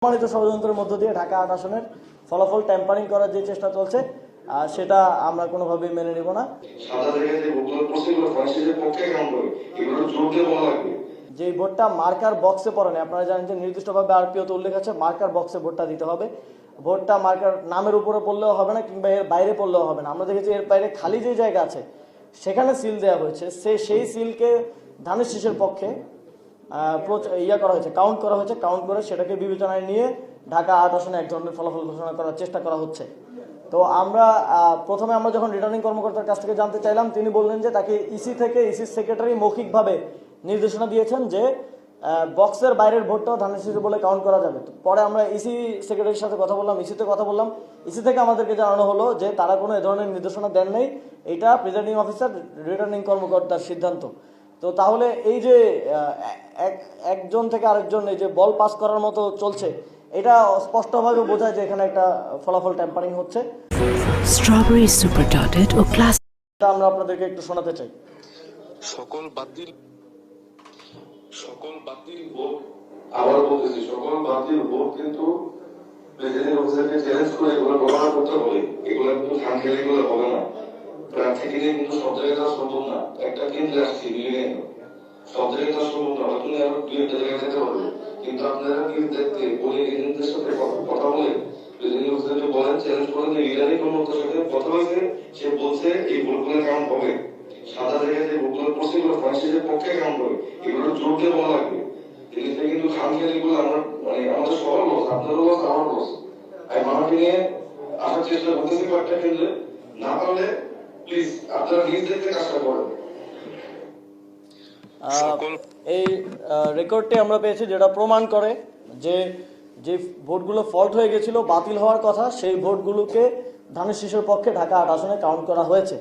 প্রমাণিত ষড়যন্ত্রের মধ্য দিয়ে ঢাকা ৮ আসনের ফলাফল ট্যাম্পারিং করার যে চেষ্টা চলছে সেটা আমরা কোনোভাবেই মেনে নিব না। যে ভোটটা মার্কার বক্সে পড়ে না, আপনারা জানেন যে নির্দিষ্টভাবে আরপিওতে উল্লেখ আছে মার্কার বক্সে ভোটটা দিতে হবে। ভোটটা মার্কার নামের উপরে পড়লেও হবে না, কিংবা এর বাইরে পড়লেও হবে না। আমরা দেখেছি এর বাইরে খালি যে জায়গা আছে সেখানে সিল দেওয়া হয়েছে, সেই সিলকে ধানের শীষের পক্ষে কাউন্ট করা হয়েছে। কাউন্ট করে সেটাকে বিবেচনায় নিয়ে ঢাকা ৮ আসনে এক ধরনের ফলাফল ঘোষণা করার চেষ্টা করা হচ্ছে। তো আমরা প্রথমে যখন রিটার্নিং কর্মকর্তার কাছ থেকে জানতে চাইলাম, তিনি বললেন যে তাকে ইসি সেক্রেটারি মৌখিকভাবে নির্দেশনা দিয়েছেন যে বক্সের বাইরের ভোটটাও ধানের শীষ বলে কাউন্ট করা যাবে। তো পরে আমরা ইসি সেক্রেটারির সাথে কথা বললাম, ইসি থেকে আমাদেরকে জানানো হলো যে তারা কোনো এ ধরনের নির্দেশনা দেন নাই, এটা প্রিজাইডিং অফিসার রিটার্নিং কর্মকর্তার সিদ্ধান্ত। তো তাহলে এই যে একজন থেকে আরেকজন এই যে বল পাস করার মতো চলছে, এটা স্পষ্টভাবে বোঝায় যে এখানে একটা ফলাফল ট্যাম্পারিং হচ্ছে। স্ট্রবেরি সুপার ডটেড ও ক্লাস আমরা আপনাদেরকে একটু শোনাতে চাই। সকল বাতিল ভোট, আবার বলতেছি, সকল বাতিল ভোট কিন্তু প্রেসিডেন্ট অফিসারকে চ্যালেঞ্জ করে এগুলো প্রমাণ করতে হবে। এগুলো কিন্তু খামখেয়ালি করে হবে না। প্রার্থীকে নিয়ে কিন্তু সব জায়গায় যাওয়া সম্ভব না। একটা কেন্দ্রে আসছি মিলিয়ে সব জায়গায় যাওয়া সম্ভব না, হয়তো আরো 2-1টা জায়গায় যেতে হবে। কিন্তু আপনারা কি দেখতে বলে এজেন্টদের সাথে কথা বলে প্রেসিডেন্ট অফিসারকে বলেন, চ্যালেঞ্জ করেন যে রিটার্নিং কর্মকর্তার সাথে কথা হয়েছে, সে বলছে এই ভোটগুলো কাউন্ট হবে, সাদা জায়গায় যে ভোটগুলো পড়ছে এগুলো ফ্রান্সিসের পক্ষে কাউন্ট হবে, এগুলো জোর দিয়ে বলা লাগবে। জিনিসটা কিন্তু খামখেয়ালি গুলো আমরা আমাদের সবার লস, আপনারও লস, আমার লস। আমি মামাকে নিয়ে আসার চেষ্টা করতেছি কয়েকটা কেন্দ্রে, না পারলে প্লিজ আপনারা নিজ দেখতে কাজটা করেন। এই রেকর্ডটি আমরা পেয়েছি যেটা প্রমাণ করে যে যে ভোটগুলো ফল্ট হয়ে গেছিল, বাতিল হওয়ার কথা, সেই ভোটগুলোকে ধানের শীষের পক্ষে ঢাকা ৮ আসনে কাউন্ট করা হয়েছে।